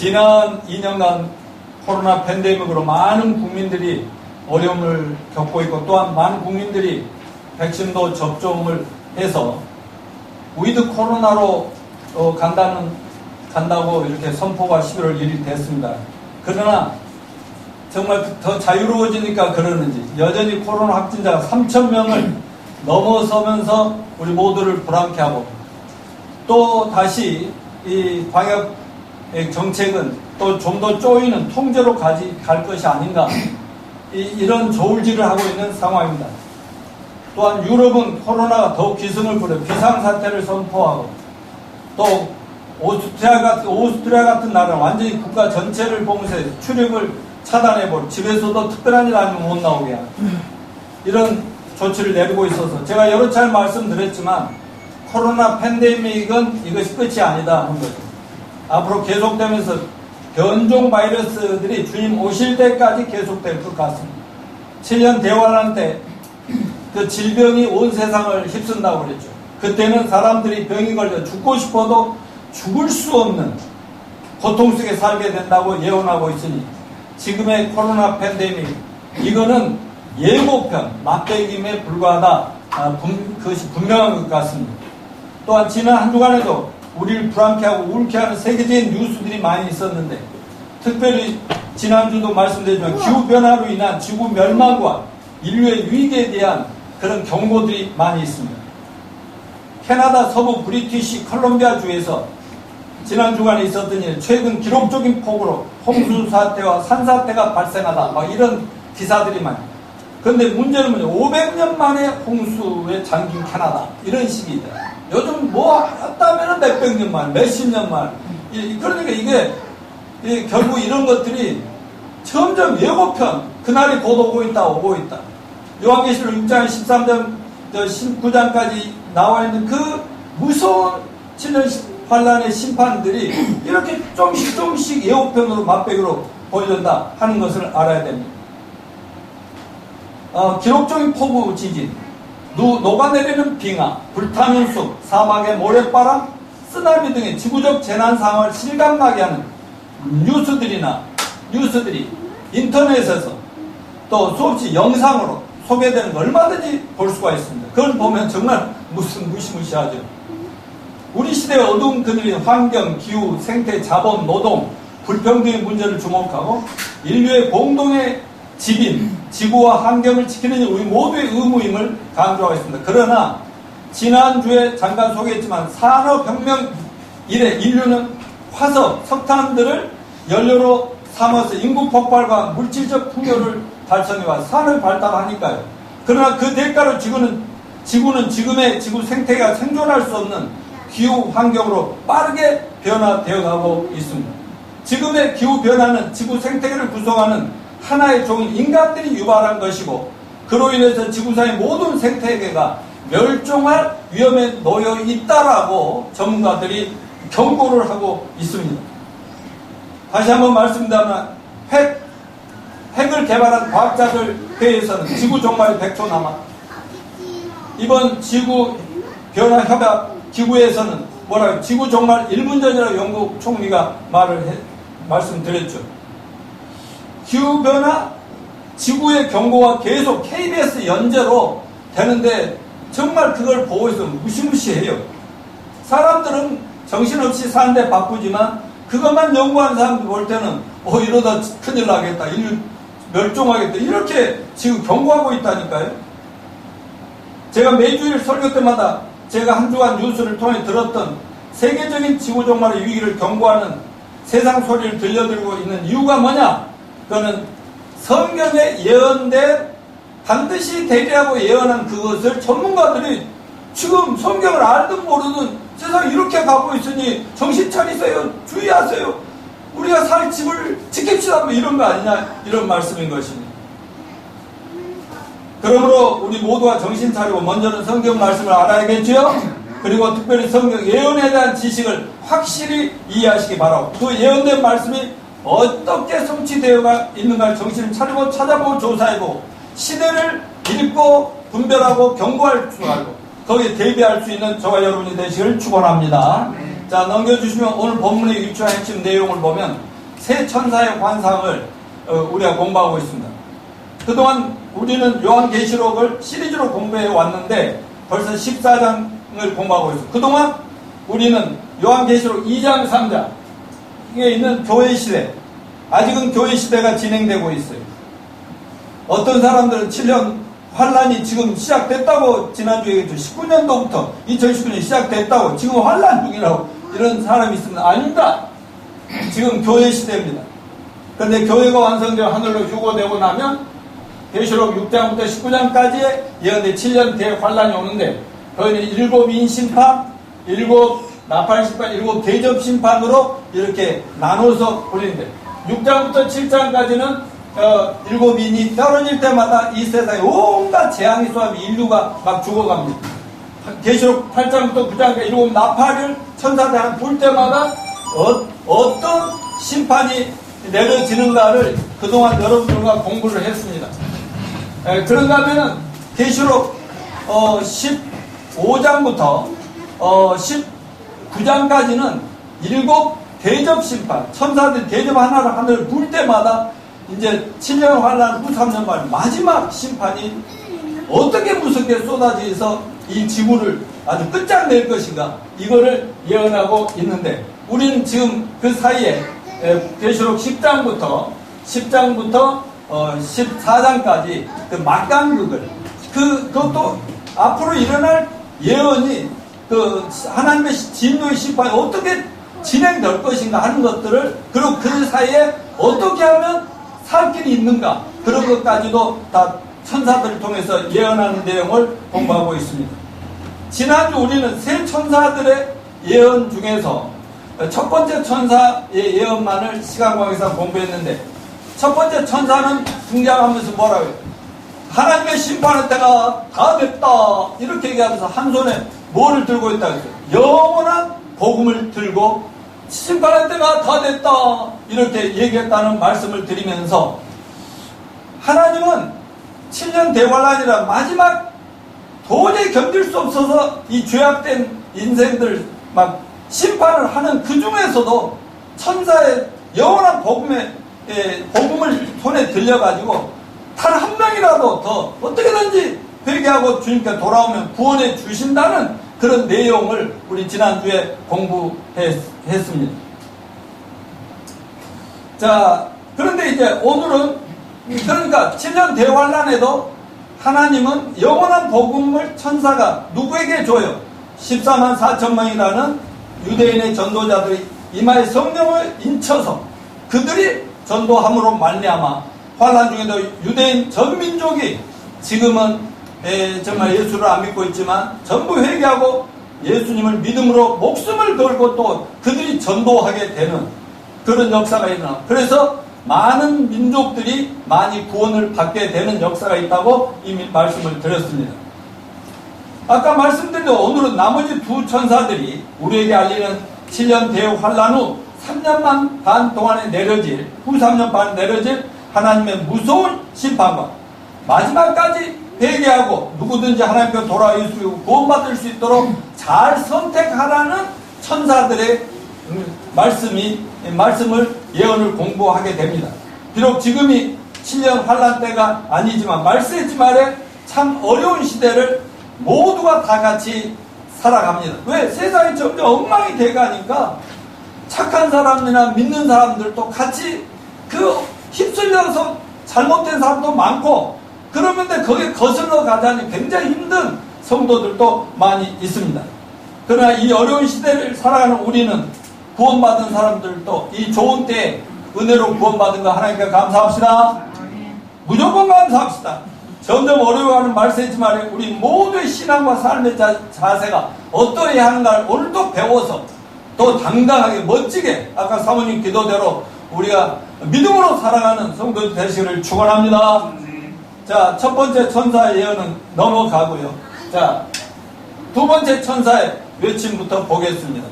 지난 2년간 코로나 팬데믹으로 많은 국민들이 어려움을 겪고 있고 또한 많은 국민들이 백신도 접종을 해서 위드 코로나로 간다고 이렇게 선포가 11월 1일 됐습니다. 그러나 정말 더 자유로워지니까 그러는지 여전히 코로나 확진자가 3,000명을 넘어서면서 우리 모두를 불안케 하고 또 다시 이 방역 정책은 또 좀 더 쪼이는 통제로 갈 것이 아닌가 이런 조울질을 하고 있는 상황입니다. 또한 유럽은 코로나가 더욱 기승을 부려 비상사태를 선포하고 또 오스트리아 같은 나라는 완전히 국가 전체를 봉쇄해서 출입을 차단해버리고 집에서도 특별한 일 아니면 못 나오게 하는 이런 조치를 내리고 있어서 제가 여러 차례 말씀드렸지만 코로나 팬데믹은 이것이 끝이 아니다 하는 거죠. 앞으로 계속되면서 변종 바이러스들이 주님 오실 때까지 계속될 것 같습니다. 7년 대환란 때 그 질병이 온 세상을 휩쓴다고 그랬죠. 그때는 사람들이 병이 걸려 죽고 싶어도 죽을 수 없는 고통 속에 살게 된다고 예언하고 있으니 지금의 코로나 팬데믹 이거는 예고편, 맛배김에 불과하다. 그것이 분명한 것 같습니다. 또한 지난 한 주간에도 우리를 불안케하고 울케하는 세계적인 뉴스들이 많이 있었는데 특별히 지난주도 말씀드렸지만 기후변화로 인한 지구 멸망과 인류의 위기에 대한 그런 경고들이 많이 있습니다. 캐나다 서부 브리티시 컬럼비아 주에서 지난 주간에 있었던 일, 최근 기록적인 폭우로 홍수 사태와 산사태가 발생하다 이런 기사들이 많이. 그런데 문제는 뭐냐, 500년 만에 홍수에 잠긴 캐나다 이런 식이다. 요즘 뭐 했다면은 몇백 년 만, 몇십 년 만. 그러니까 이게 결국 이런 것들이 점점 예고편, 그날이 곧 오고 있다. 요한계시록 6장 13장 19장까지 나와 있는 그 무서운 7년 환란의 심판들이 이렇게 조금씩 예고편으로 맛배기로 보여준다 하는 것을 알아야 됩니다. 기록적인 폭우 지진, 녹아내리는 빙하, 불타는 숲, 사막의 모래바람, 쓰나미 등의 지구적 재난 상황을 실감나게 하는 뉴스들이 인터넷에서 또 수없이 영상으로 소개되는 걸 얼마든지 볼 수가 있습니다. 그걸 보면 정말 무시무시하죠. 우리 시대의 어두운 그늘인 환경, 기후, 생태, 자본, 노동, 불평등의 문제를 주목하고 인류의 공동의 집인 지구와 환경을 지키는 우리 모두의 의무임을 강조하고 있습니다. 그러나 지난주에 잠깐 소개했지만 산업혁명 이래 인류는 화석, 석탄들을 연료로 삼아서 인구 폭발과 물질적 풍요를 달성해와 산을 발달하니까요. 그러나 그 대가로 지구는 지금의 지구 생태계가 생존할 수 없는 기후 환경으로 빠르게 변화되어 가고 있습니다. 지금의 기후 변화는 지구 생태계를 구성하는 하나의 종인 인간들이 유발한 것이고 그로 인해서 지구상의 모든 생태계가 멸종할 위험에 놓여 있다라고 전문가들이 경고를 하고 있습니다. 다시 한번 말씀드리면 핵을 개발한 과학자들 회의에서는 지구 종말이 100초 남아 이번 지구 변화 협약 기구에서는 지구 종말 1분 전이라고 영국 총리가 말씀드렸죠. 기후변화 지구의 경고가 계속 KBS 연재로 되는데 정말 그걸 보고 있으면 무시무시해요. 사람들은 정신없이 사는데 바쁘지만 그것만 연구하는 사람들 볼 때는 이러다 큰일 나겠다, 인류 멸종하겠다 이렇게 지금 경고하고 있다니까요. 제가 매주일 설교 때마다 제가 한 주간 뉴스를 통해 들었던 세계적인 지구 종말의 위기를 경고하는 세상 소리를 들려드리고 있는 이유가 뭐냐? 그거는 성경에 예언된 반드시 되리라고 예언한 그것을 전문가들이 지금 성경을 알든 모르든 세상이 이렇게 가고 있으니 정신 차리세요. 주의하세요. 우리가 살 집을 지킵시다. 이런 거 아니냐. 이런 말씀인 것입니다. 그러므로 우리 모두가 정신 차리고 먼저는 성경 말씀을 알아야겠죠. 그리고 특별히 성경 예언에 대한 지식을 확실히 이해하시기 바라고 그 예언된 말씀이 어떻게 성취되어 있는가를 정신을 차리고 찾아보고 조사해보고 시대를 읽고 분별하고 경고할 줄 알고 거기에 대비할 수 있는 저와 여러분이 되시길 축원합니다. 자, 넘겨주시면 오늘 본문의 유추한 핵심 내용을 보면 새 천사의 관상을 우리가 공부하고 있습니다. 그동안 우리는 요한계시록을 시리즈로 공부해 왔는데 벌써 14장을 공부하고 있습니다. 그동안 우리는 요한계시록 2장, 3장 에 있는 교회 시대, 아직은 교회 시대가 진행되고 있어요. 어떤 사람들은 7년 환란이 지금 시작됐다고 지난주에 얘기했죠. 19년도부터 2019년 시작됐다고 지금 환란 중이라고 이런 사람이 있으면 아닙니다. 지금 교회 시대입니다. 그런데 교회가 완성되어 하늘로 휴거되고 나면 계시록 6장부터 19장까지의 예언대 7년 대환란이 오는데 거기는 7 인심판, 7 나팔심판, 7 대접심판으로 이렇게 나눠서 올리는데 6장부터 7장까지는 7 인이 떨어질 때마다 이 세상에 온갖 재앙이 쏘아서 인류가 막 죽어갑니다. 계시록 8장부터 9장까지 7 나팔을 천사들이 불 때마다 어떤 심판이 내려지는가를 그동안 여러분들과 공부를 했습니다. 그런가 하면은 계시록 15장부터 19장까지는 7 대접 심판, 천사들이 대접 하나를 하늘을 불 때마다 이제 7년 환란 후 3년 말 마지막 심판이 어떻게 무섭게 쏟아져서 이 지구를 아주 끝장낼 것인가 이거를 예언하고 있는데 우리는 지금 그 사이에 계시록 10장부터 14장까지 그 막강극을 그것도 앞으로 일어날 예언이 그 하나님의 진노의 심판이 어떻게 진행될 것인가 하는 것들을 그리고 그 사이에 어떻게 하면 살 길이 있는가 그런 것까지도 다 천사들을 통해서 예언하는 내용을 공부하고 있습니다. 지난주 우리는 새 천사들의 예언 중에서 첫 번째 천사의 예언만을 시간관계상 공부했는데 첫 번째 천사는 등장하면서 뭐라고 해요? 하나님의 심판의 때가 다 됐다 이렇게 얘기하면서 한 손에 뭐를 들고 있다고 했어요? 영원한 복음을 들고 심판의 때가 다 됐다 이렇게 얘기했다는 말씀을 드리면서 하나님은 7년 대환란이라 마지막 도저히 견딜 수 없어서 이 죄악된 인생들 막 심판을 하는 그 중에서도 천사의 영원한 복음을 손에 들려가지고 단 한 명이라도 더 어떻게든지 회개하고 주님께 돌아오면 구원해 주신다는 그런 내용을 우리 지난주에 공부했습니다. 자, 그런데 이제 오늘은 그러니까 7년 대환란에도 하나님은 영원한 복음을 천사가 누구에게 줘요? 14만 4천 명이라는 유대인의 전도자들이 이마에 성령을 인쳐서 그들이 전도함으로 말미암아 환란 중에도 유대인 전 민족이 지금은 정말 예수를 안 믿고 있지만 전부 회개하고 예수님을 믿음으로 목숨을 걸고 또 그들이 전도하게 되는 그런 역사가 일어나. 그래서 많은 민족들이 많이 구원을 받게 되는 역사가 있다고 이미 말씀을 드렸습니다. 아까 말씀드린 대로 오늘은 나머지 두 천사들이 우리에게 알리는 7년 대환란 후 3년 반 동안에 내려질 후 3년 반 내려질 하나님의 무서운 심판과 마지막까지 회개하고 누구든지 하나님께 돌아와 예수를 구원받을 수 있도록 잘 선택하라는 천사들의 말씀을 예언을 공부하게 됩니다. 비록 지금이 7년 환란 때가 아니지만 말세지 말에 참 어려운 시대를 모두가 다 같이 살아갑니다. 왜? 세상이 점점 엉망이 돼가니까 착한 사람이나 믿는 사람들도 같이 휩쓸려서 잘못된 사람도 많고 그러는데 거기에 거슬러 가자니 굉장히 힘든 성도들도 많이 있습니다. 그러나 이 어려운 시대를 살아가는 우리는 구원받은 사람들도 이 좋은 때에 은혜로 구원받은 거 하나님께 감사합시다. 무조건 감사합시다. 점점 어려워하는 말세지 말에 우리 모두의 신앙과 삶의 자세가 어떠해야 하는가를 오늘도 배워서 더 당당하게 멋지게 아까 사모님 기도대로 우리가 믿음으로 살아가는 성도들 되시기를 축원합니다. 자, 첫 번째 천사의 예언은 넘어가고요. 자, 두 번째 천사의 외침부터 보겠습니다.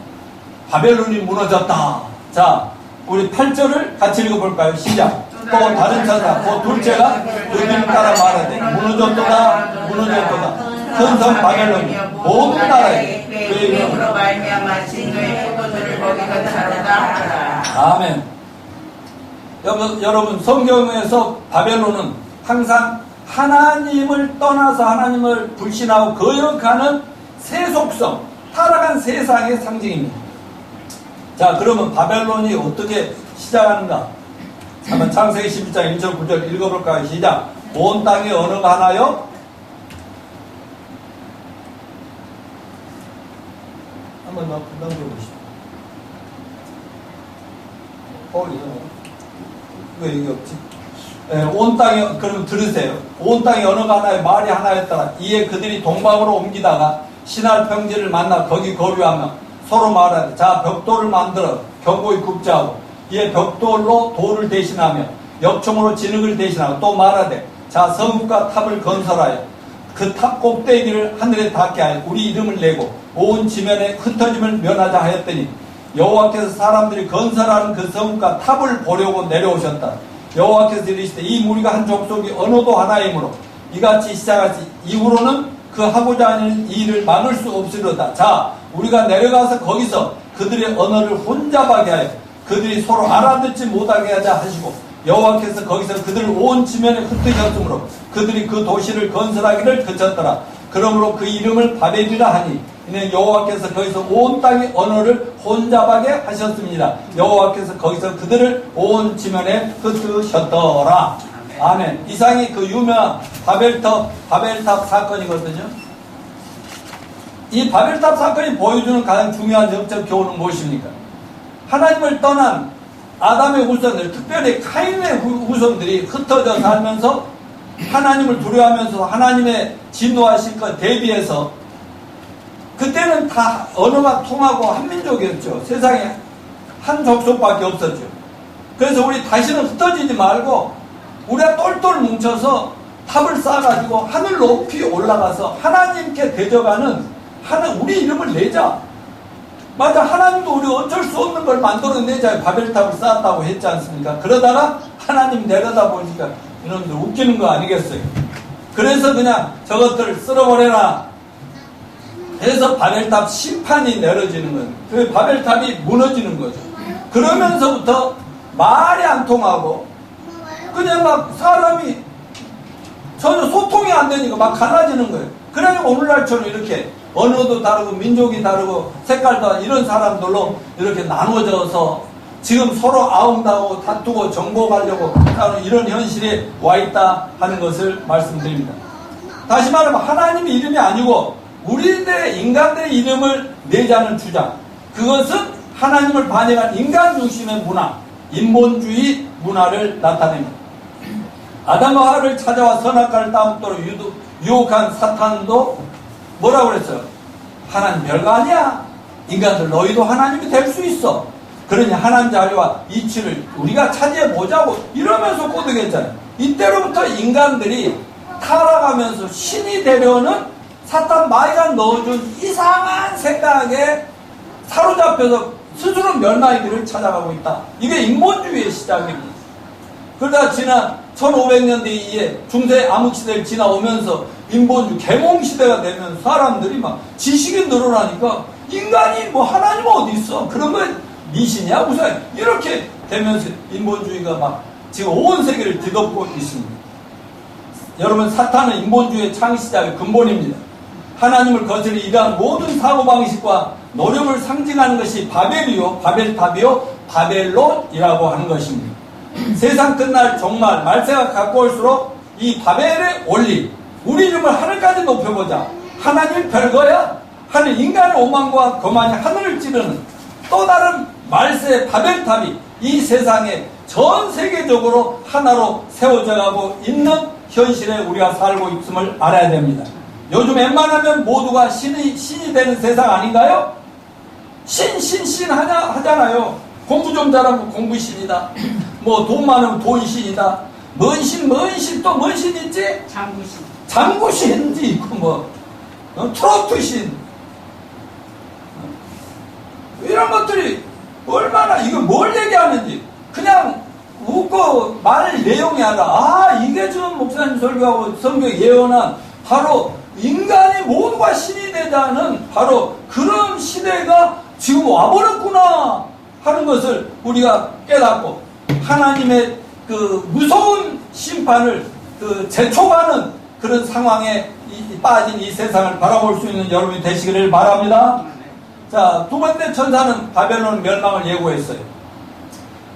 바벨론이 무너졌다. 자, 우리 8절을 같이 읽어볼까요? 시작. 또 다른 천사, 그 둘째가 여기를 따라 말하되 무너졌도다, 무너졌도다. 큰 성 바벨론이 모든 나라에 그의 이름으로 말미암아 진노의 포도주를 먹이던 자로다 하라. 아멘. 여러분 성경에서 바벨론은 항상 하나님을 떠나서 하나님을 불신하고 거역하는 세속성, 타락한 세상의 상징입니다. 자, 그러면 바벨론이 어떻게 시작하는가? 한번 창세기 12장 1절 9절 읽어볼까요? 시작. 온 땅에 언어가 하나요? 한번 넘겨보시죠. 왜 이게 없지? 온 땅에, 그럼 들으세요. 온 땅에 언어가 하나요? 말이 하나였더라. 이에 그들이 동방으로 옮기다가 신할 평지를 만나 거기 거류하며 서로 말하되, 자, 벽돌을 만들어 견고히 굽자 하고, 이에 벽돌로 돌을 대신하며 역청으로 진흙을 대신하고 또 말하되, 자, 성읍과 탑을 건설하여 그 탑 꼭대기를 하늘에 닿게 하여 우리 이름을 내고 온 지면에 흩어짐을 면하자 하였더니 여호와께서 사람들이 건설하는 그 성읍과 탑을 보려고 내려오셨다. 여호와께서 이르시되 이 무리가 한 족속이 언어도 하나이므로 이같이 시작하지 이후로는 그 하고자 하는 일을 막을 수 없으리로다. 자, 우리가 내려가서 거기서 그들의 언어를 혼잡하게 하여 그들이 서로 알아듣지 못하게 하자 하시고 여호와께서 거기서 그들을 온 지면에 흩으셨으므로 그들이 그 도시를 건설하기를 그쳤더라. 그러므로 그 이름을 바벨이라 하니 이는 여호와께서 거기서 온 땅의 언어를 혼잡하게 하셨습니다. 여호와께서 거기서 그들을 온 지면에 흩으셨더라. 아멘. 이상이 그 유명한 바벨탑 사건이거든요. 이 바벨탑 사건이 보여주는 가장 중요한 영적 교훈은 무엇입니까? 하나님을 떠난 아담의 후손들, 특별히 카인의 후손들이 흩어져 살면서 하나님을 두려워하면서 하나님의 진노하실 것 대비해서 그때는 다 언어가 통하고 한민족이었죠. 세상에 한 족속밖에 없었죠. 그래서 우리 다시는 흩어지지 말고 우리가 똘똘 뭉쳐서 탑을 쌓아가지고 하늘 높이 올라가서 하나님께 대적하는 우리 이름을 내자. 맞아, 하나님도 우리 어쩔 수 없는 걸 만들어내자. 바벨탑을 쌓았다고 했지 않습니까? 그러다가 하나님 내려다 보니까 이놈들 웃기는 거 아니겠어요? 그래서 그냥 저것들을 쓸어버려라 해서 바벨탑 심판이 내려지는 거예요. 그 바벨탑이 무너지는 거죠. 그러면서부터 말이 안 통하고 그냥 막 사람이 전혀 소통이 안 되니까 막 갈라지는 거예요. 그러니까 오늘날처럼 이렇게 언어도 다르고 민족이 다르고 색깔도 이런 사람들로 이렇게 나눠져서 지금 서로 아웅다고 다투고 정복하려고 하는 이런 현실에 와 있다 하는 것을 말씀드립니다. 다시 말하면 하나님의 이름이 아니고 우리들의 인간들의 이름을 내자는 주장, 그것은 하나님을 반영한 인간 중심의 문화, 인본주의 문화를 나타냅니다. 아담과 하와를 찾아와 선악과를 따먹도록 유혹한 사탄도 뭐라고 그랬어요? 하나님 별거 아니야. 인간들 너희도 하나님이 될 수 있어. 그러니 하나님 자리와 이치를 우리가 차지해보자고 이러면서 꼬드겼잖아요. 이때로부터 인간들이 타락하면서 신이 되려는 사탄 마귀가 넣어준 이상한 생각에 사로잡혀서 스스로 멸망의 찾아가고 있다. 이게 인본주의의 시작입니다. 그러다 지난 1500년대 이후에 중세 암흑시대를 지나오면서 인본주의 계몽시대가 되면 사람들이 막 지식이 늘어나니까 인간이 뭐 하나님 어디 있어? 그런 건 미신이야? 무슨 이렇게 되면서 인본주의가 막 지금 온 세계를 뒤덮고 있습니다. 여러분, 사탄은 인본주의의 창시자의 근본입니다. 하나님을 거스리 이러한 모든 사고방식과 노력을 상징하는 것이 바벨이요, 바벨탑이요, 바벨론이라고 하는 것입니다. 세상 끝날 종말, 말세가 가까울수록 이 바벨의 원리, 우리 이름을 하늘까지 높여보자. 하나님 별거야? 하늘 인간의 오만과 거만이 하늘을 찌르는 또 다른 말세 바벨탑이 이 세상에 전 세계적으로 하나로 세워져 가고 있는 현실에 우리가 살고 있음을 알아야 됩니다. 요즘 웬만하면 모두가 신이 되는 세상 아닌가요? 신 하잖아요. 공부 좀 잘하면 공부신이다. 뭐 돈 많으면 돈신이다. 뭔 신 또 뭔 신 있지? 장구신도 있고 뭐 트로트신 이런 것들이 얼마나 이거 뭘 얘기하는지 그냥 웃고 말 내용이 아니라 이게 지금 목사님 설교하고 성경 예언한 바로 인간이 모두가 신이 되자는 바로 그런 시대가 지금 와버렸구나 하는 것을 우리가 깨닫고 하나님의 그 무서운 심판을 그 재촉하는 그런 상황에 빠진 이 세상을 바라볼 수 있는 여러분이 되시기를 바랍니다. 자, 두 번째 천사는 바벨론 멸망을 예고했어요.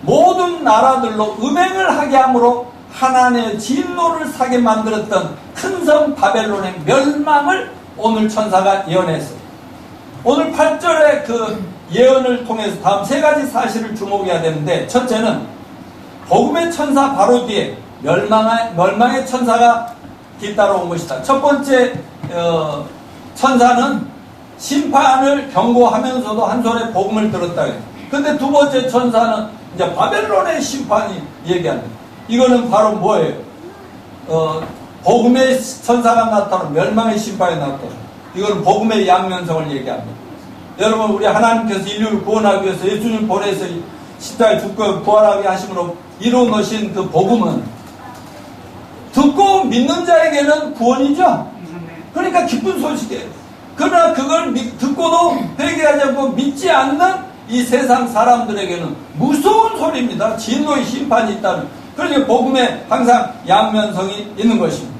모든 나라들로 음행을 하게 함으로 하나님의 진노를 사게 만들었던 큰 성 바벨론의 멸망을 오늘 천사가 예언했어요. 오늘 8절의 그 예언을 통해서 다음 세 가지 사실을 주목해야 되는데, 첫째는 복음의 천사 바로 뒤에 멸망의 천사가 뒤따라온 것이다. 첫 번째 천사는 심판을 경고하면서도 한 손에 복음을 들었다. 근데 두 번째 천사는 이제 바벨론의 심판이 얘기합니다. 이거는 바로 뭐예요? 복음의 천사가 나타나고 멸망의 심판이 나타나고, 이거는 복음의 양면성을 얘기합니다. 여러분, 우리 하나님께서 인류를 구원하기 위해서 예수님 보내서 십자가에 죽고 부활하게 하심으로 이루어 놓으신 그 복음은 듣고 믿는 자에게는 구원이죠. 그러니까 기쁜 소식이에요. 그러나 그걸 듣고도 회개하지 않고 믿지 않는 이 세상 사람들에게는 무서운 소리입니다. 진노의 심판이 있다는. 그러니까 복음에 항상 양면성이 있는 것입니다.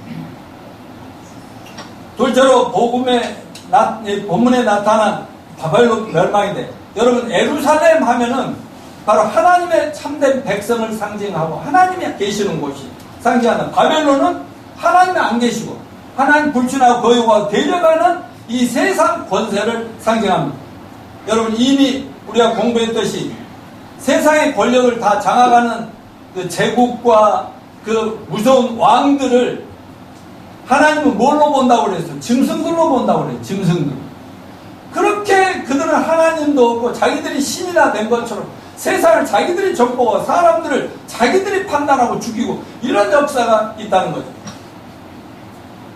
둘째로 본문에 나타난 바벨론 멸망인데, 여러분, 예루살렘 하면은 바로 하나님의 참된 백성을 상징하고 하나님이 계시는 곳이 상징하는, 바벨론은 하나님이 안 계시고 하나님 불신하고 거역하고 대적하는 이 세상 권세를 상징합니다. 여러분, 이미 우리가 공부했듯이 세상의 권력을 다 장악하는 그 제국과 그 무서운 왕들을 하나님은 뭘로 본다고 그랬어요? 짐승들로 본다고 그래요. 짐승들. 그렇게 그들은 하나님도 없고 자기들이 신이나 된 것처럼 세상을 자기들이 정복하고 사람들을 자기들이 판단하고 죽이고 이런 역사가 있다는 거죠.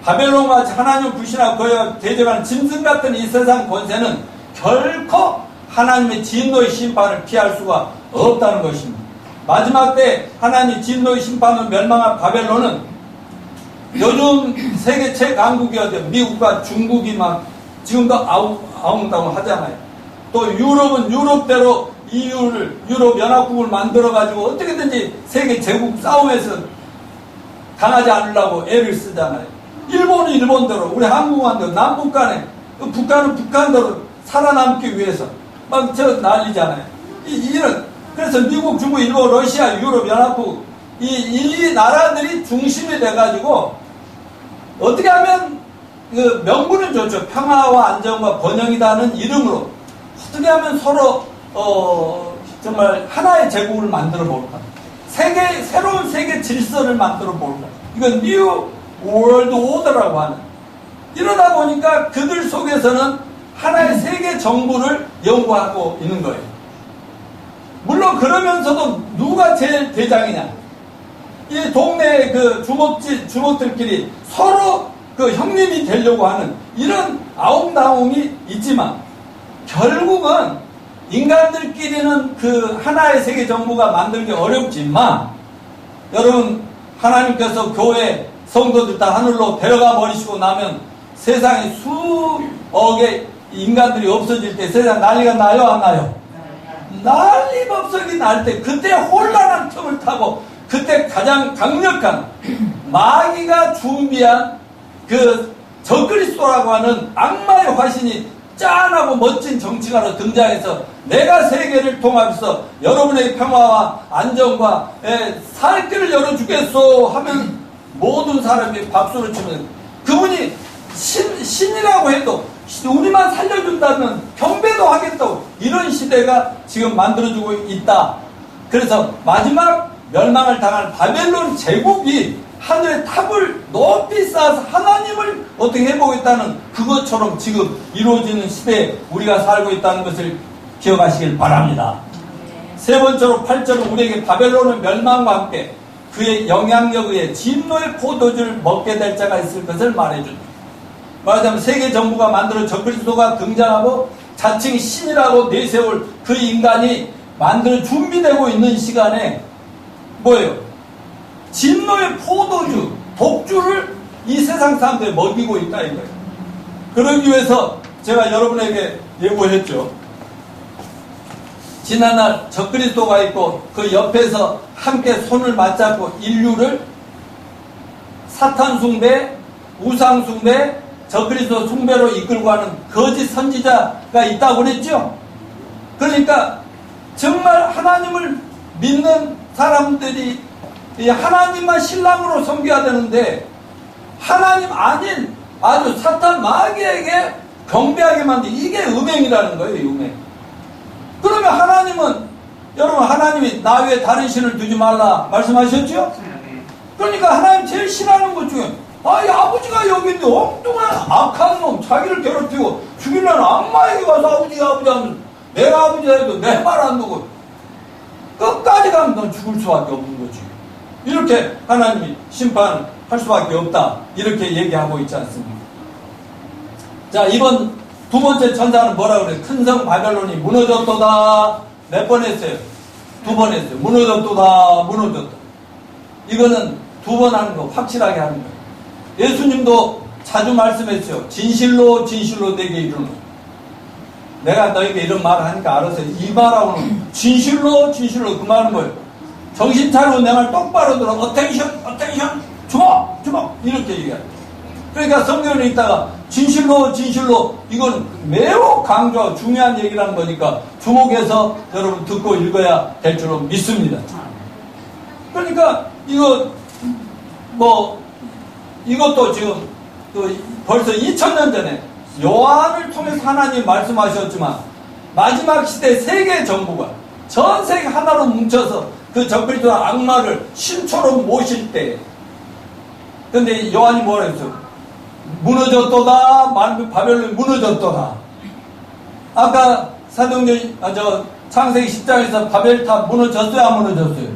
바벨론과 하나님을 불신하고 거역 대적하는 짐승 같은 이 세상 권세는 결코 하나님의 진노의 심판을 피할 수가 없다는 것입니다. 마지막 때 하나님의 진노의 심판으로 멸망한 바벨론은 요즘 세계 최강국이 어디요? 미국과 중국이 막 지금도 아웅다웅 하잖아요. 또 유럽은 유럽대로 유럽 연합국을 만들어가지고 어떻게든지 세계 제국 싸움에서 당하지 않으려고 애를 쓰잖아요. 일본은 일본대로, 우리 한국만대로, 남북 간에, 북한은 북한대로 살아남기 위해서 막 난리잖아요. 그래서 미국, 중국, 일본, 러시아, 유럽 연합국, 이 나라들이 중심이 돼가지고 어떻게 하면 그 명분은 좋죠. 평화와 안정과 번영이라는 이름으로 어떻게 하면 서로 정말 하나의 제국을 만들어 볼까? 새로운 세계 질서를 만들어 볼까? 이건 뉴 월드 오더라고 하는. 이러다 보니까 그들 속에서는 하나의 세계 정부를 연구하고 있는 거예요. 물론 그러면서도 누가 제일 대장이냐? 이 동네의 그 주먹들끼리 서로 그 형님이 되려고 하는 이런 아웅다웅이 있지만, 결국은 인간들끼리는 그 하나의 세계 정부가 만들기 어렵지만, 여러분, 하나님께서 교회 성도들 다 하늘로 데려가 버리시고 나면 세상에 수억의 인간들이 없어질 때 세상 난리가 나요, 안 나요? 난리법석이 날 때, 그때 혼란한 틈을 타고 그때 가장 강력한 마귀가 준비한 그 적그리스도라고 하는 악마의 화신이 짠하고 멋진 정치가로 등장해서 내가 세계를 통합해서 여러분의 평화와 안정과 살 길을 열어주겠소 하면 모든 사람이 박수를 치면, 그분이 신이라고 해도 우리만 살려준다면 경배도 하겠다고, 이런 시대가 지금 만들어지고 있다. 그래서 마지막 멸망을 당한 바벨론 제국이 하늘의 탑을 높이 쌓아서 하나님을 어떻게 해보겠다는 그것처럼 지금 이루어지는 시대에 우리가 살고 있다는 것을 기억하시길 바랍니다. 세 번째로 8절은 우리에게 바벨론의 멸망과 함께 그의 영향력에 의해 진노의 포도주를 먹게 될 자가 있을 것을 말해줍니다. 말하자면 세계 정부가 만들어 적그리스도가 등장하고 자칭 신이라고 내세울 그 인간이 만들어 준비되고 있는 시간에 뭐예요? 진노의 포도주, 독주를 이 세상 사람들이 먹이고 있다 이거예요. 그러기 위해서 제가 여러분에게 예고했죠. 지난날 적그리스도가 있고 그 옆에서 함께 손을 맞잡고 인류를 사탄 숭배, 우상 숭배, 적그리스도 숭배로 이끌고 가는 거짓 선지자가 있다고 그랬죠. 그러니까 정말 하나님을 믿는 사람들이 하나님만 신랑으로 섬겨야 되는데 하나님 아닌 아주 사탄 마귀에게 경배하게 만든 이게 음행이라는 거예요. 음행. 그러면 하나님은 여러분 하나님이 나 외에 다른 신을 두지 말라 말씀하셨죠? 그러니까 하나님 제일 싫어하는 것 중에 이 아버지가 여기 있는데 엉뚱한 악한 놈 자기를 괴롭히고 죽이려는 악마에게 가서 아버지 하면 내가 아버지라 해도 내 말 안 듣고 끝까지 가면 넌 죽을 수밖에 없는 거지. 이렇게 하나님이 심판할 수밖에 없다 이렇게 얘기하고 있지 않습니까? 자, 이번 두 번째 천사는 뭐라 그래요? 큰 성 바벨론이 무너졌도다. 몇 번 했어요? 두 번 했어요. 무너졌도다. 무너졌다. 이거는 두 번 하는 거 확실하게 하는 거예요. 예수님도 자주 말씀했어요. 진실로 진실로 내게 이르노. 내가 너에게 이런 말을 하니까 알아서 이 말하고는 진실로 진실로 그 말은 뭐예요? 정신 차리고 내 말 똑바로 들어. 어텐션 어텐션 주목 주목 이렇게 얘기해요. 그러니까 성경에 있다가 진실로 진실로 이건 매우 강조하고 중요한 얘기라는 거니까 주목해서 여러분 듣고 읽어야 될 줄로 믿습니다. 그러니까 이것도 지금 벌써 2000년 전에 요한을 통해서 하나님 말씀하셨지만 마지막 시대 세계 정부가 전 세계 하나로 뭉쳐서 그 적그리스도 악마를 신처럼 모실 때 근데 요한이 뭐라 했어요? 무너졌도다. 바벨론이 무너졌도다. 아까 사도행전 창세기 10장에서 바벨탑 무너졌어요? 안 무너졌어요?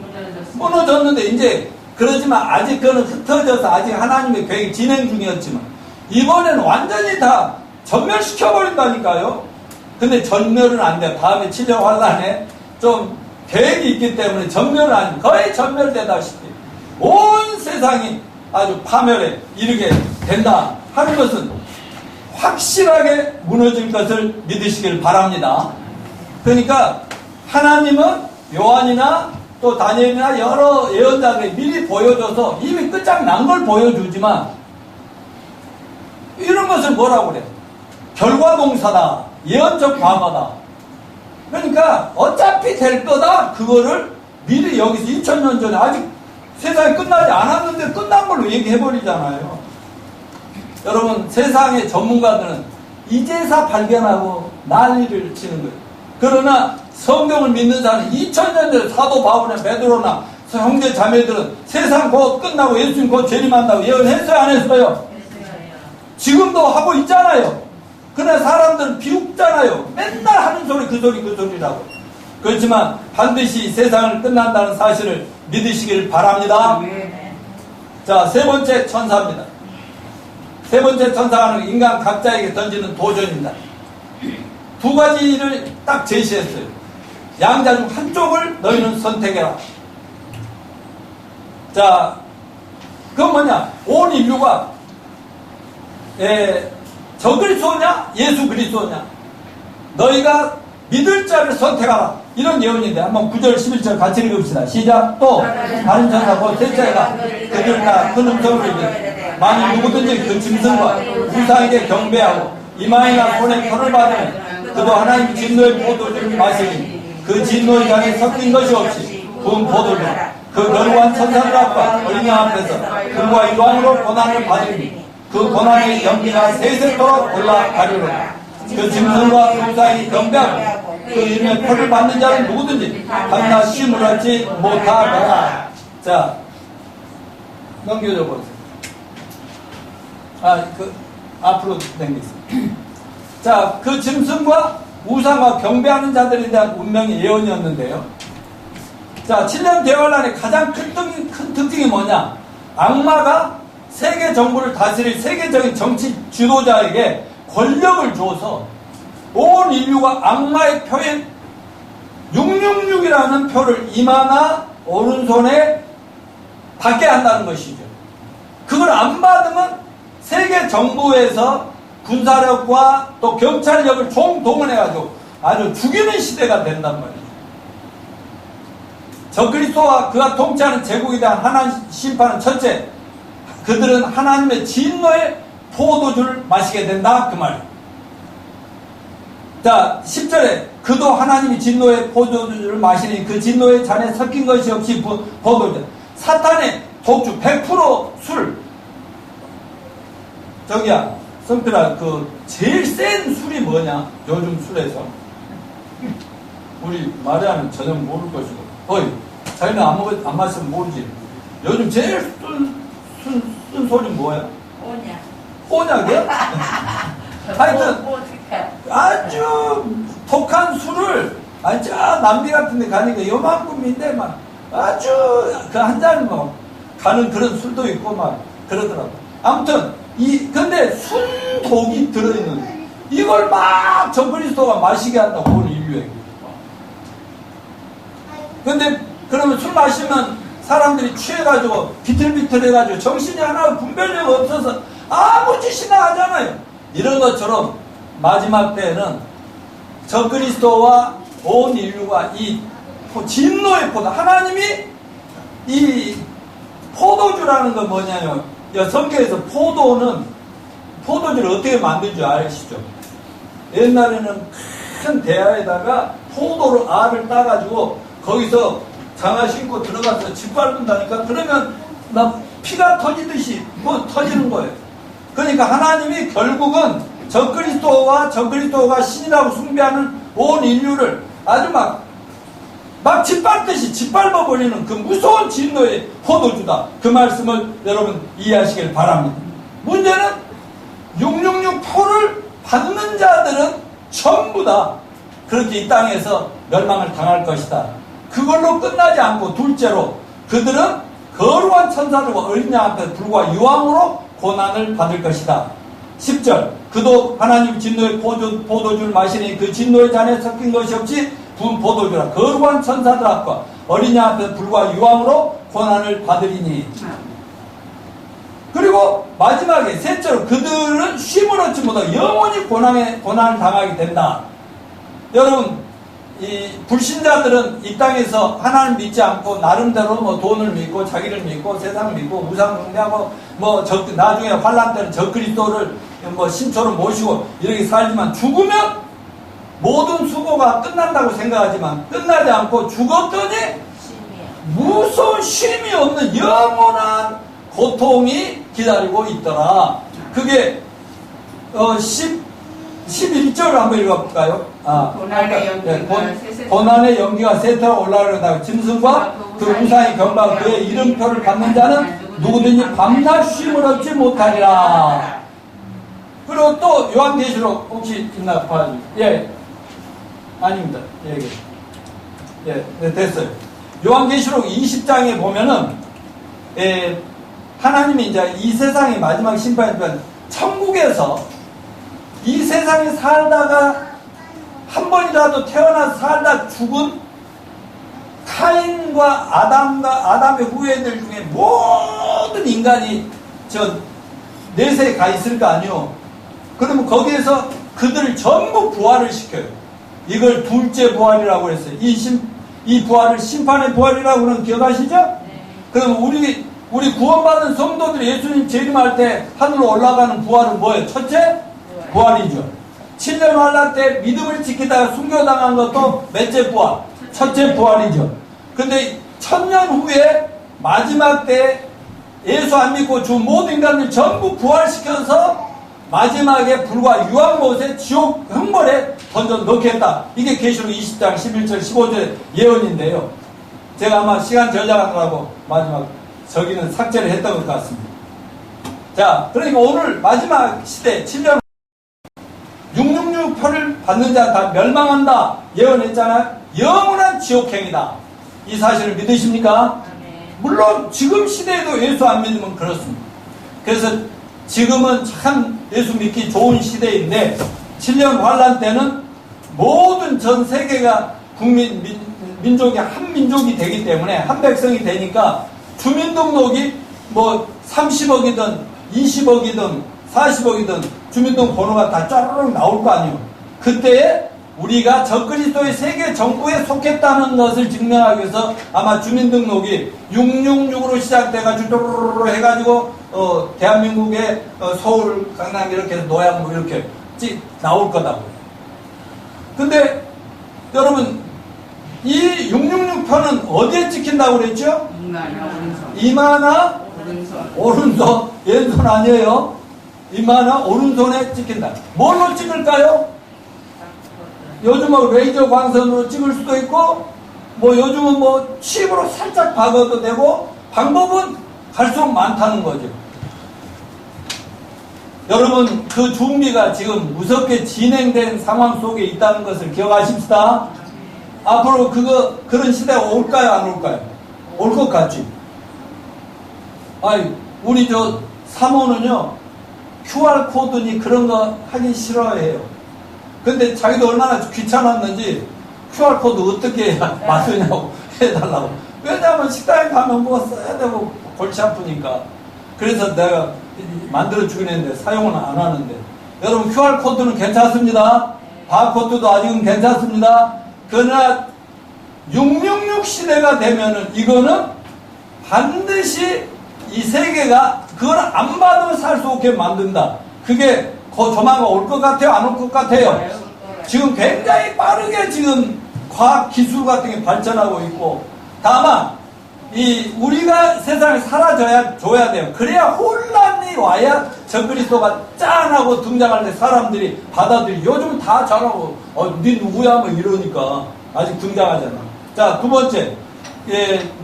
무너졌는데 이제 그러지만 아직 그거는 흩어져서 아직 하나님의 계획이 진행 중이었지만 이번에는 완전히 다 전멸시켜버린다니까요. 근데 전멸은 안 돼. 다음에 7년 환란에 좀 계획이 있기 때문에 전멸은 안 돼. 거의 전멸되다시피 온 세상이 아주 파멸에 이르게 된다 하는 것은 확실하게 무너질 것을 믿으시길 바랍니다. 그러니까 하나님은 요한이나 또 다니엘이나 여러 예언자에게 미리 보여줘서 이미 끝장난 걸 보여주지만 이런 것을 뭐라고 그래요? 결과동사다. 예언적 과거다. 그러니까 어차피 될 거다. 그거를 미리 여기서 2000년 전에 아직 세상이 끝나지 않았는데 끝난 걸로 얘기해버리잖아요. 여러분 세상의 전문가들은 이제사 발견하고 난리를 치는 거예요. 그러나 성경을 믿는 사람은 2000년 전에 사도 바울이나 베드로나 형제 자매들은 세상 곧 끝나고 예수님 곧 재림한다고 예언했어요? 안 했어요? 지금도 하고 있잖아요. 그러나 사람들은 비웃잖아요. 맨날 하는 소리 그 소리라고. 그렇지만 반드시 세상을 끝난다는 사실을 믿으시길 바랍니다. 자, 세 번째 천사입니다. 세 번째 천사는 인간 각자에게 던지는 도전입니다. 두 가지를 딱 제시했어요. 양자 중 한쪽을 너희는 선택해라. 자, 그건 뭐냐? 온 인류가 저 그리스도냐? 예수 그리스도냐? 너희가 믿을 자를 선택하라. 이런 예언인데 한번 9절 11절 같이 읽읍시다. 시작. 또 다른 천사 곧 셋째가 그들 다 큰 음성으로 이르되 만일 누구든지 그 짐승과 우상에게 경배하고 이마에나 손에 표를 받으면 그도 하나님 진노의 포도주를 마시니 그 진노의 잔에 섞인 것이 없이 부은 포도주 그 거룩한 천사들 앞과 어린 양 앞에서 금과 유황으로 고난을 받으니 그 고난의 연기가 세세토록 올라가리로다. 그 짐승과 그 우상이 경배하고 그 이름의 표를 받는 자는 누구든지 한나 쉼을 얻지 못하더라. 자, 넘겨줘 보세요. 앞으로 당기겠습니다. 자, 그 짐승과 우상과 경배하는 자들에 대한 운명의 예언이었는데요. 자, 7년 대환란의 가장 큰 특징이 뭐냐? 악마가 세계 정부를 다스릴 세계적인 정치 지도자에게 권력을 줘서 온 인류가 악마의 표에 666이라는 표를 이마나 오른손에 받게 한다는 것이죠. 그걸 안 받으면 세계 정부에서 군사력과 또 경찰력을 총동원해가지고 아주 죽이는 시대가 된단 말이에요. 적그리스도와 그가 통치하는 제국에 대한 하나님 심판은 첫째, 그들은 하나님의 진노의 포도주를 마시게 된다 그 말이에요. 자 10절에 그도 하나님이 진노의 포도주를 마시니 그 진노의 잔에 섞인 것이 없이 포도주, 사탄의 독주 100% 술. 저기야 성들아, 그 제일 센 술이 뭐냐 요즘 술에서? 우리 마리아는 전혀 모를 것이고, 어이 자기는 안 마시면 모르지. 요즘 제일 쓴 소리 뭐야? 꼬냑이야? 하여튼 아주 독한 술을 아주 남미 같은 데 가니까 요만큼인데 막 아주 그 한 잔 뭐 가는 그런 술도 있고 막 그러더라고. 아무튼 근데 순독이 들어있는 이걸 막 적그리스도가 마시게 한다고 온 인류에게. 근데 그러면 술 마시면 사람들이 취해가지고 비틀비틀해가지고 정신이 하나 분별력 없어서 아무 짓이나 하잖아요. 이런 것처럼 마지막 때에는 적그리스도와 온 인류가 이 진노의 포도, 하나님이 이 포도주라는 건 뭐냐면, 성경에서 포도주를 어떻게 만든지 아시죠? 옛날에는 큰 대야에다가 포도를 알을 따가지고 거기서 장화 신고 들어가서 짓밟는다니까. 그러면 피가 터지듯이 뭐 터지는 거예요. 그러니까 하나님이 결국은 적그리스도가 신이라고 숭배하는 온 인류를 아주 막 짓밟듯이 짓밟아버리는 그 무서운 진노의 포도주다. 그 말씀을 여러분 이해하시길 바랍니다. 문제는 666표를 받는 자들은 전부 다 그렇게 이 땅에서 멸망을 당할 것이다. 그걸로 끝나지 않고 둘째로 그들은 거룩한 천사들과 어린 양 앞에 불과 유황으로 고난을 받을 것이다. 10절 그도 하나님 진노의 포도주를 마시니 그 진노의 잔에 섞인 것이 없이 부은 포도주라. 거룩한 천사들 앞과 어린 양 앞에 불과 유황으로 고난을 받으리니. 그리고 마지막에 셋째로 그들은 쉼을 얻지 못하고 영원히 고난을 당하게 된다. 여러분 이 불신자들은 이 땅에서 하나님 믿지 않고 나름대로 뭐 돈을 믿고 자기를 믿고 세상 믿고 우상 숭배하고 뭐 나중에 환난 때는 적그리스도를 뭐 신초로 모시고 이렇게 살지만 죽으면 모든 수고가 끝난다고 생각하지만 끝나지 않고 죽었더니 무서운 쉼이 없는 영원한 고통이 기다리고 있더라. 그게 11절을 한번 읽어볼까요? 고난의 연기가 세태로 올라가려다 짐승과 그 우상의 경과 그의 이름표를 받는 자는 누구든지 밤낮 쉼을 얻지 못하리라. 그리고 또 요한계시록 혹시 있나 봐야죠. 예, 아닙니다. 네, 됐어요. 요한계시록 20장에 보면은 하나님이 이제 이 세상의 마지막 심판이지만 천국에서 이 세상에 살다가 한 번이라도 태어나서 살다 죽은 카인과 아담의 후예들 중에 모든 인간이 내세에 가 있을 거 아니요. 그러면 거기에서 그들을 전부 부활을 시켜요. 이걸 둘째 부활이라고 했어요. 이 부활을 심판의 부활이라고 는 기억하시죠? 네. 그럼 우리 구원받은 성도들이 예수님 재림할 때 하늘로 올라가는 부활은 뭐예요? 첫째? 부활이죠. 7년 환난 때 믿음을 지키다가 순교당한 것도 몇째 부활? 첫째 부활이죠. 근데 1000년 후에 마지막 때 예수 안 믿고 죽은 모든 인간들 전부 부활시켜서 마지막에 불과 유황못에 지옥 형벌에 던져 넣겠다. 이게 계시록 20장 11절 15절의 예언인데요. 제가 아마 시간 전략하느라고 마지막 저기는 삭제를 했던 것 같습니다. 자, 그러니까 오늘 마지막 시대 7년 666표를 받는 자 다 멸망한다 예언했잖아요. 영원한 지옥행이다. 이 사실을 믿으십니까? 물론 지금 시대에도 예수 안 믿으면 그렇습니다. 그래서 지금은 참 예수 믿기 좋은 시대인데 7년 환란 때는 모든 전 세계가 민족이 한 민족이 되기 때문에 한 백성이 되니까 주민등록이 뭐 30억이든 20억이든 40억이든 주민등록 번호가 다 쫘르륵 나올 거 아니에요. 그때에 우리가 적그리스도의 세계 정부에 속했다는 것을 증명하기 위해서 아마 주민등록이 666으로 시작돼가지고 또르르 해가지고 대한민국의 서울, 강남 이렇게 해서 노양 뭐 이렇게 나올 거다고요. 근데 여러분 이 666표는 어디에 찍힌다고 그랬죠? 이마나 오른손. 왼손 아니에요. 이마나 오른손에 찍힌다. 뭘로 찍을까요? 요즘은 레이저 광선으로 찍을 수도 있고, 뭐 요즘은 뭐 칩으로 살짝 박아도 되고, 방법은 갈수록 많다는 거죠. 여러분, 그 준비가 지금 무섭게 진행된 상황 속에 있다는 것을 기억하십시다. 앞으로 그런 시대가 올까요, 안 올까요? 올 것 같지? 아니, 우리 사모는요, QR코드니 그런 거 하기 싫어해요. 근데 자기도 얼마나 귀찮았는지 QR코드 어떻게 해야 맞으냐고 해달라고. 왜냐하면 식당에 가면 뭐 써야 되고 골치 아프니까. 그래서 내가 만들어주긴 했는데 사용은 안 하는데. 여러분 QR코드는 괜찮습니다. 바코드도 아직은 괜찮습니다. 그러나 666 시대가 되면은 이거는 반드시 이 세계가 그걸 안 받으면 살 수 없게 만든다. 그게 조만간 올 것 같아요? 안 올 것 같아요? 지금 굉장히 빠르게 지금 과학 기술 같은 게 발전하고 있고, 다만 우리가 세상에 사라져야 돼요. 그래야 혼란이 와야 적그리스도가 짠하고 등장할 때 사람들이 받아들이. 요즘 다 잘하고 네 누구야 뭐 이러니까 아직 등장하잖아. 자, 두 번째,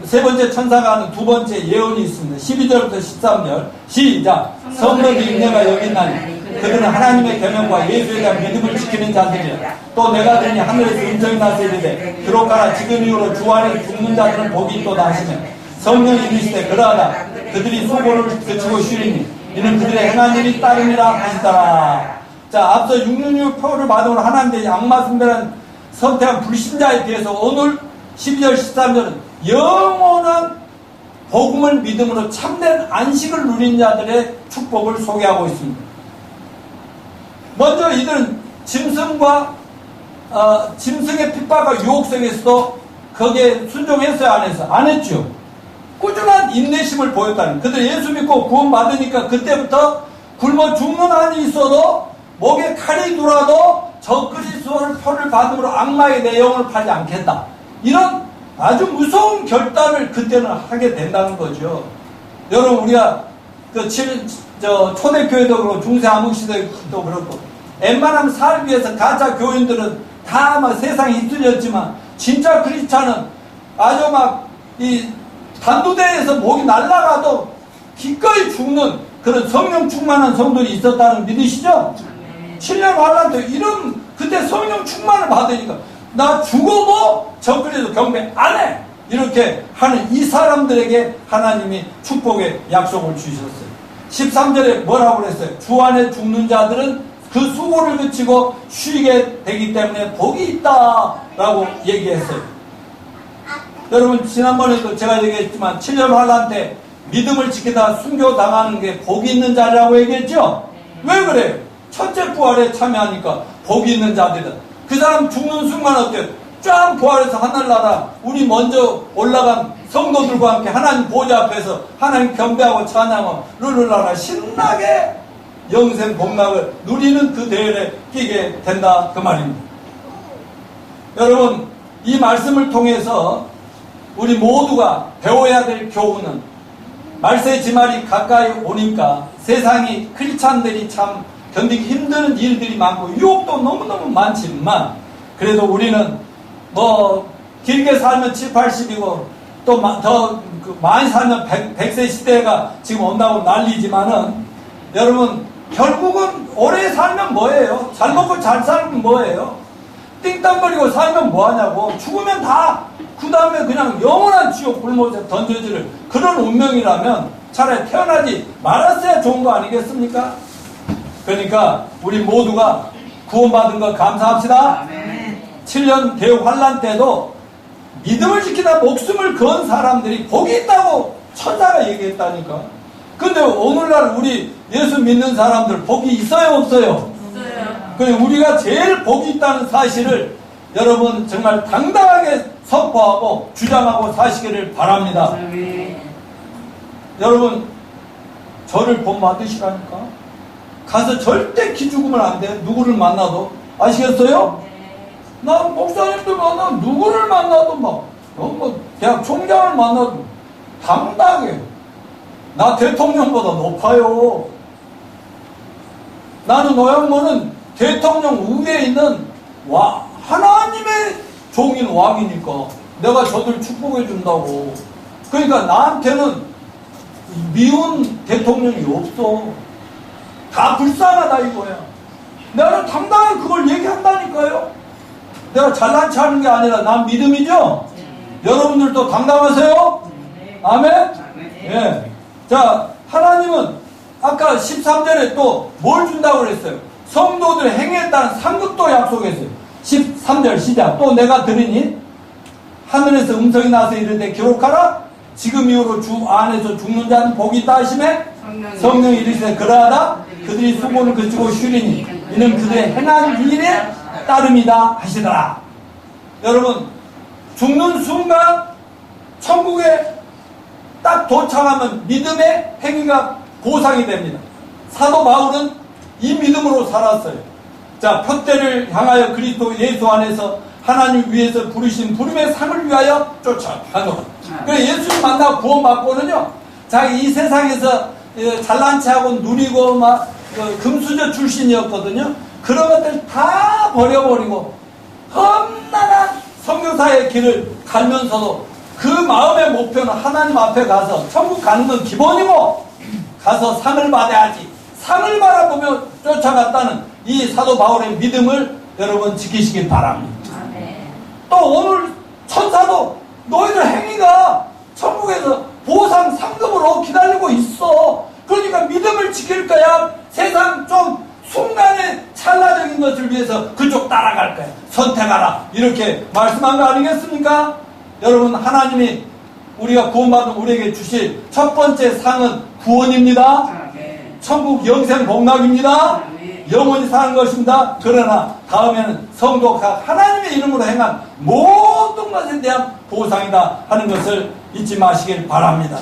세 번째 천사가 하는 두 번째 예언이 있습니다. 12절부터 13절 시작. 성령의 인내가 여기 있나니 그들은 하나님의 계명과 예수에 대한 믿음을 지키는 자들이야. 또 내가 들으니 하늘에서 음성이 나서 이르되 들어가라. 지금 이후로 주 안에 죽는 자들은 복이 있도다 하시며 성령이 이르시되 그러하다 그들이 수고를 그치고 쉬리니 이는 그들의 행한 일이 따름이라 하시더라. 자, 앞서 666 표를 받은 하나님의 악마 숭배한 선택한 불신자에 비해서 오늘 12절 13절은 영원한 복음을 믿음으로 참된 안식을 누린 자들의 축복을 소개하고 있습니다. 먼저 이들은 짐승의 핍박과 유혹 속에서도 거기에 순종했어요, 안 했어요? 안 했죠. 꾸준한 인내심을 보였다는. 그들 예수 믿고 구원받으니까 그때부터 굶어 죽는 한이 있어도 목에 칼이 들어도 적그리스도의 표를 받음으로 악마의 내 영혼을 팔지 않겠다. 이런 아주 무서운 결단을 그때는 하게 된다는 거죠. 여러분, 우리가 초대교회도 그렇고 중세암흑시대도 그렇고 웬만하면 살기 위해서 가짜 교인들은 다 막 세상에 휩쓸렸지만 진짜 크리스찬은 아주 막 단두대에서 목이 날아가도 기꺼이 죽는 그런 성령 충만한 성들이 있었다는 거 믿으시죠? 7년 환란 때 이런 그때 성령 충만을 받으니까 나 죽어도 적그리스도 경배 안 해! 이렇게 하는 이 사람들에게 하나님이 축복의 약속을 주셨어요. 13절에 뭐라고 그랬어요? 주 안에 죽는 자들은 그 수고를 그치고 쉬게 되기 때문에 복이 있다 라고 얘기했어요. 여러분, 지난번에도 제가 얘기했지만 7년 환란 때 믿음을 지키다 순교당하는 게 복이 있는 자라고 얘기했죠? 왜 그래요? 첫째 부활에 참여하니까 복이 있는 자들이다. 그 사람 죽는 순간 어때요? 쫙 부활해서 하늘나라 우리 먼저 올라간 성도들과 함께 하나님 보좌 앞에서 하나님 경배하고 찬양하고 룰루라라 신나게 영생 복락을 누리는 그 대열에 끼게 된다 그 말입니다. 여러분, 이 말씀을 통해서 우리 모두가 배워야 될 교훈은 말세 지말이 가까이 오니까 세상이 크리스찬들이 참 견디기 힘든 일들이 많고 유혹도 너무너무 많지만 그래도 우리는 뭐 길게 살면 7, 80이고 또 더 많이 살면 100세 시대가 지금 온다고 난리지만은 여러분 결국은 오래 살면 뭐예요? 잘 먹고 잘 살면 뭐예요? 띵땅거리고 살면 뭐하냐고. 죽으면 다 그 다음에 그냥 영원한 지옥 불못에 던져지를 그런 운명이라면 차라리 태어나지 말았어야 좋은 거 아니겠습니까? 그러니까 우리 모두가 구원받은 거 감사합시다. 아멘. 7년 대육 환란 때도 믿음을 지키다 목숨을 건 사람들이 복이 있다고 천사가 얘기했다니까. 근데 오늘날 우리 예수 믿는 사람들 복이 있어요 없어요? 있어요. 그래 우리가 제일 복이 있다는 사실을 여러분 정말 당당하게 선포하고 주장하고 사시기를 바랍니다. 여러분 저를 본 받으시라니까. 가서 절대 기죽으면 안 돼. 누구를 만나도. 아시겠어요? 난 목사님들 만나 누구를 만나도 뭐 대학 총장을 만나도 당당하게. 나 대통령보다 높아요. 나는 노양모는 대통령 위에 있는 하나님의 종인 왕이니까 내가 저들 축복해 준다고. 그러니까 나한테는 미운 대통령이 없어. 다 불쌍하다 이거야. 나는 당당히 그걸 얘기한다니까요. 내가 잘난 체 하는 게 아니라 난 믿음이죠. 여러분들도 당당하세요. 아멘. 예. 자, 하나님은 아까 13절에 또 뭘 준다고 그랬어요? 성도들 행위에 따른 상급도 약속했어요. 13절 시작. 또 내가 들으니 하늘에서 음성이 나서 이르되 기록하라. 지금 이후로 주 안에서 죽는 자는 복이 있다 하시매 성령이 이르시되 그러하다 그들이 수고를 그치고 쉬리니 이는 그들의 행한 일에 따름이다 하시더라. 여러분 죽는 순간 천국에 딱 도착하면 믿음의 행위가 보상이 됩니다. 사도 바울은 이 믿음으로 살았어요. 자, 표대를 향하여 그리스도 예수 안에서 하나님 위에서 부르신 부름의 상을 위하여 쫓아가노라. 그래서 예수님 만나고 구원받고는요, 자기 이 세상에서 잘난 체하고 누리고 막 금수저 출신이었거든요. 그런 것들 다 버려버리고 험난한 선교사의 길을 갈면서도 그 마음의 목표는 하나님 앞에 가서 천국 가는 건 기본이고 가서 상을 받아야지. 상을 바라보며 쫓아갔다는 이 사도 바울의 믿음을 여러분 지키시길 바랍니다. 또 오늘 천사도 너희들 행위가 천국에서 보상 상급으로 기다리고 있어. 그러니까 믿음을 지킬 거야. 세상 좀 순간의 찰나적인 것을 위해서 그쪽 따라갈 거야. 선택하라. 이렇게 말씀한 거 아니겠습니까? 여러분 하나님이 우리가 구원받은 우리에게 주실 첫 번째 상은 구원입니다. 천국 영생 복락입니다. 영원히 사는 것입니다. 그러나 다음에는 성도가 하나님의 이름으로 행한 모든 것에 대한 보상이다 하는 것을 잊지 마시길 바랍니다.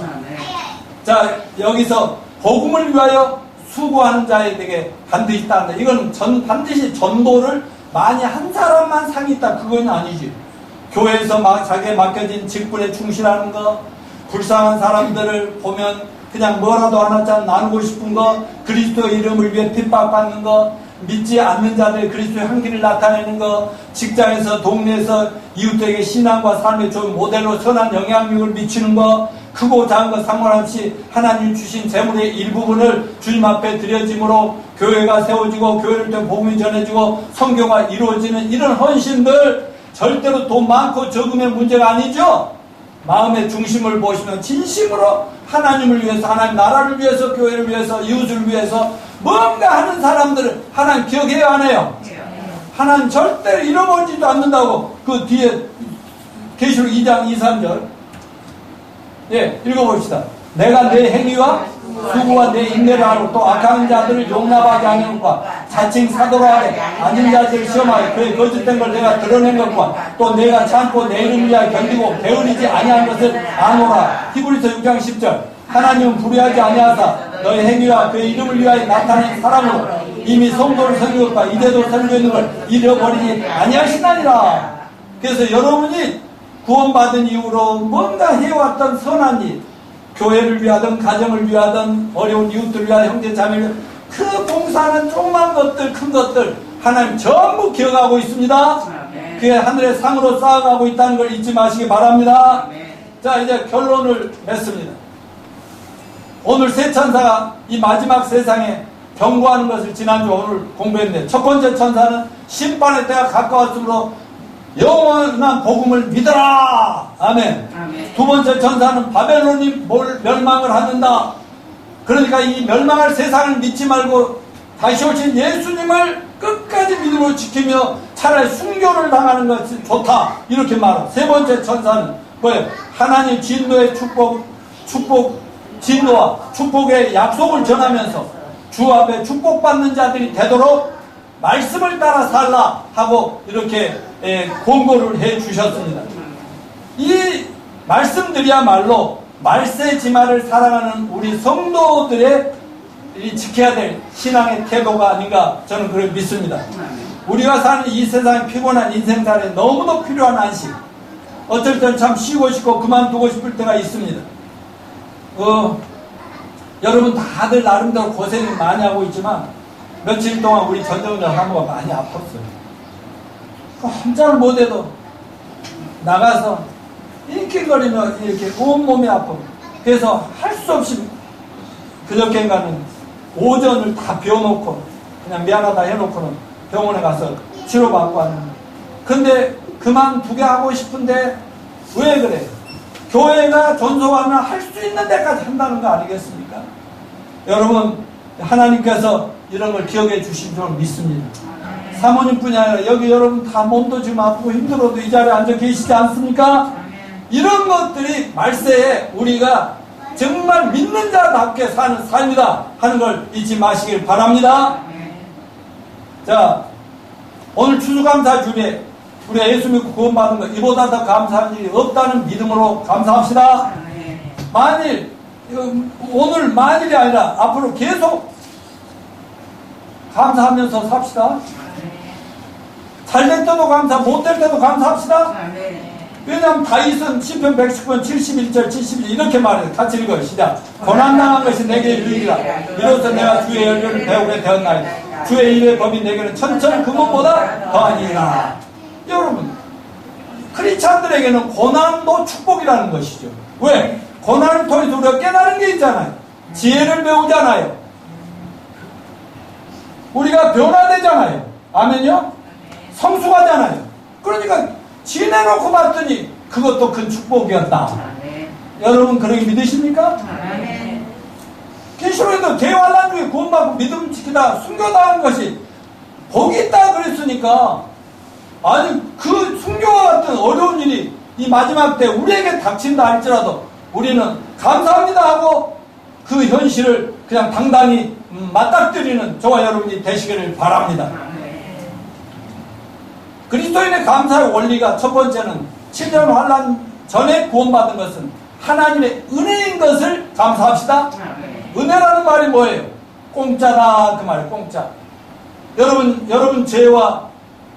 자, 여기서 복음을 위하여 수고하는 자에게 반드시 있다. 이건 반드시 전도를 많이 한 사람만 상이 있다. 그건 아니지. 교회에서 자기에 맡겨진 직분에 충실하는 거, 불쌍한 사람들을 보면 그냥 뭐라도 하나쯤 나누고 싶은 거, 그리스도의 이름을 위해 핍박받는 거, 믿지 않는 자들의 그리스도의 향기를 나타내는 거, 직장에서 동네에서 이웃에게 신앙과 삶의 좋은 모델로 선한 영향력을 미치는 거, 크고 작은 것 상관없이 하나님 주신 재물의 일부분을 주님 앞에 드려짐으로 교회가 세워지고 교회를 통해 복음이 전해지고 선교가 이루어지는 이런 헌신들, 절대로 돈 많고 적음의 문제가 아니죠. 마음의 중심을 보시면 진심으로 하나님을 위해서, 하나님 나라를 위해서, 교회를 위해서, 이웃을 위해서 뭔가 하는 사람들을 하나님 기억해야 하네요. 하나님 절대로 잃어버리지도 않는다고 그 뒤에 계시록 2장 2, 3절 예, 읽어봅시다. 내가 내 행위와 수고와 내 인내를 알고 또 악한 자들을 용납하지 않으니까 자칭 사도라 하되 아닌 자들을 시험하여 그의 거짓된 걸 내가 드러낸 것과 또 내가 참고 내 이름을 위하여 견디고 게으르지 아니한 것을 아노라. 히브리서 6장 10절 하나님은 불의하지 아니하사 너의 행위와 그의 이름을 위하여 나타낸 사람으로 이미 성도를 섬긴 것과 이제도 섬기고 있는 걸 잃어버리지 아니하시나니라. 그래서 여러분이 구원받은 이후로 뭔가 해왔던 선한 일, 교회를 위하든 가정을 위하든 어려운 이웃들을 위하여 형제 자매를 그 봉사하는 조그만 것들 큰 것들 하나님 전부 기억하고 있습니다. 그게 하늘의 상으로 쌓아가고 있다는 걸 잊지 마시기 바랍니다. 자, 이제 결론을 맺습니다. 오늘 세 천사가 이 마지막 세상에 경고하는 것을 지난주 오늘 공부했는데 첫 번째 천사는 심판의 때가 가까웠으므로 영원한 복음을 믿어라. 아멘. 두 번째 천사는 바벨론이 멸망을 하는다. 그러니까 이 멸망할 세상을 믿지 말고 다시 오신 예수님을 끝까지 믿음으로 지키며 차라리 순교를 당하는 것이 좋다. 이렇게 말하고 세 번째 천사는 뭐예요? 하나님 진노의 진노와 축복의 약속을 전하면서 주 앞에 축복받는 자들이 되도록 말씀을 따라 살라 하고 이렇게 권고를 해 주셨습니다. 이 말씀들이야말로 말세지마를 살아가는 우리 성도들의 지켜야 될 신앙의 태도가 아닌가 저는 그렇게 믿습니다. 우리가 사는 이 세상의 피곤한 인생살에 너무도 필요한 안식. 어쩔 땐 참 쉬고 싶고 그만두고 싶을 때가 있습니다. 여러분 다들 나름대로 고생을 많이 하고 있지만 며칠 동안 우리 전정자 사모가 많이 아팠어요. 꼼짝을 못해도 나가서 낑낑거리며 이렇게 온몸이 아프고, 그래서 할 수 없이 그저께인가는 오전을 다 비워놓고 그냥 미안하다 해놓고는 병원에 가서 치료받고 왔는데, 근데 그만두게 하고 싶은데 왜 그래? 교회가 존속하면 할 수 있는 데까지 한다는 거 아니겠습니까? 여러분, 하나님께서 이런 걸 기억해 주신 줄 믿습니다. 사모님뿐이 아니라 여기 여러분 다 몸도 지금 아프고 힘들어도 이 자리에 앉아 계시지 않습니까? 이런 것들이 말세에 우리가 정말 믿는 자답게 사는 삶이다 하는 걸 잊지 마시길 바랍니다. 자, 오늘 추수감사 주일에 우리 예수 믿고 구원받은 것 이보다 더 감사한 일이 없다는 믿음으로 감사합시다. 만일 오늘 만일이 아니라 앞으로 계속 감사하면서 삽시다. 잘 될 때도 감사, 못 될 때도 감사합시다. 왜냐하면 다윗은 시편 119편 71절 71 이렇게 말해요. 같이 읽어요. 시작. 고난당한 것이 내게 유익이라. 이로써 내가 주의 열매를 배우게 되었나이다. 주의 일의 법이 내게는 천천 금은보다 더하니라. 여러분, 크리스찬들에게는 고난도 축복이라는 것이죠. 왜? 고난을 통해서 우리가 깨달은 게 있잖아요. 지혜를 배우잖아요. 우리가 변화되잖아요. 아멘요? 성숙하잖아요. 그러니까 지내놓고 봤더니 그것도 큰 축복이었다. 여러분 그렇게 믿으십니까? 계시록에도 대환란 중에 구원받고 믿음 지키다 순교당한 것이 복이 있다 그랬으니까, 아니 그 순교와 같은 어려운 일이 이 마지막 때 우리에게 닥친다 할지라도 우리는 감사합니다 하고 그 현실을 그냥 당당히 맞닥뜨리는 저와 여러분이 되시기를 바랍니다. 그리스도인의 감사의 원리가 첫 번째는 7년 환란 전에 구원받은 것은 하나님의 은혜인 것을 감사합시다. 은혜라는 말이 뭐예요? 공짜다 그 말이에요. 공짜. 여러분 죄와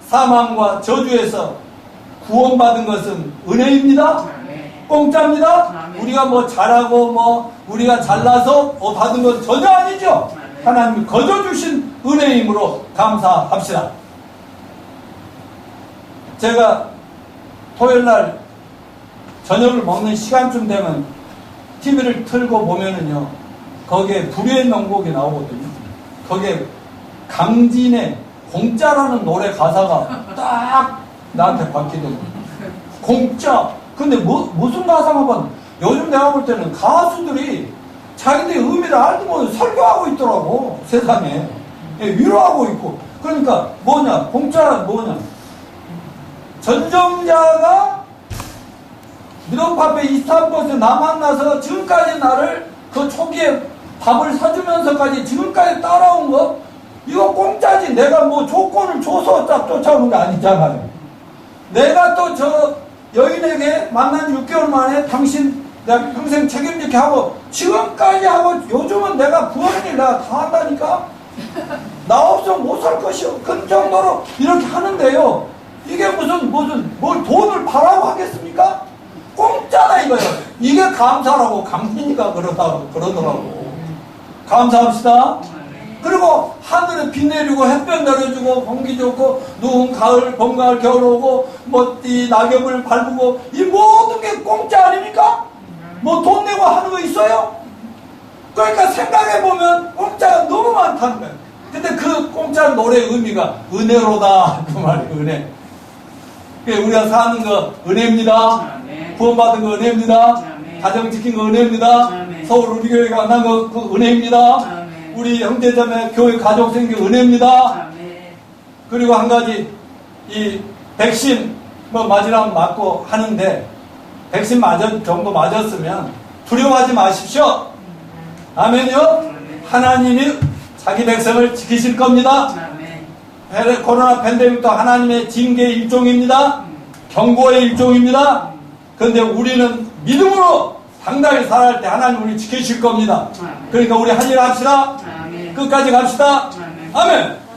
사망과 저주에서 구원받은 것은 은혜입니다. 공짜입니다. 우리가 뭐 잘하고 뭐 우리가 잘나서 받은 건 전혀 아니죠. 하나님이 거저 주신 은혜이므로 감사합시다. 제가 토요일날 저녁을 먹는 시간쯤 되면 TV를 틀고 보면은요, 거기에 불의의 명곡이 나오거든요. 거기에 강진의 공짜라는 노래 가사가 딱 나한테 박히더라고요. 공짜. 근데 무슨 가사가 봐? 요즘 내가 볼 때는 가수들이 자기들의 의미를 알도 못해 설교하고 있더라고, 세상에. 위로하고 있고. 그러니까 뭐냐? 공짜란 뭐냐? 전정자가 미론파페 이스탄불에서 나 만나서 지금까지 나를 그 초기에 밥을 사주면서까지 지금까지 따라온 거, 이거 공짜지. 내가 뭐 조건을 줘서 쫓아오는 게 아니잖아요. 내가 또 저 여인에게 만난 6개월 만에 당신 내가 평생 책임지게 하고 지금까지 하고 요즘은 내가 부하는 일 내가 다 한다니까. 나 없으면 못 살 것이요. 그 정도로 이렇게 하는데요, 이게 무슨 뭘 돈을 바라고 하겠습니까? 공짜다 이거예요. 이게 감사라고 강민이가 그러더라고. 감사합시다. 그리고 하늘에 비 내리고 햇볕 내려주고 공기 좋고 누운 가을 봄가을 겨울 오고 뭐 이 낙엽을 밟고 이 모든 게 공짜 아닙니까? 뭐 돈 내고 하는 거 있어요? 그러니까 생각해보면 공짜가 너무 많다는 거예요. 근데 그 공짜 노래의 의미가 은혜로다 그 말이에요. 은혜. 우리가 사는 거 은혜입니다. 구원받은 거 은혜입니다. 가정 지킨 거 은혜입니다. 서울 우리 교회 만난 거 그 은혜입니다. 우리 형제자매 교회 가족 생긴 은혜입니다. 그리고 한 가지, 이 백신 뭐 맞으라면 맞고 하는데 백신 정도 맞았으면 두려워하지 마십시오. 아멘요. 하나님이 자기 백성을 지키실 겁니다. 코로나 팬데믹도 하나님의 징계의 일종입니다. 경고의 일종입니다. 그런데 우리는 믿음으로 당당히 살아갈 때 하나님 우리 지키실 겁니다. 그러니까 우리 할 일 합시다. 끝까지 갑시다. 아멘.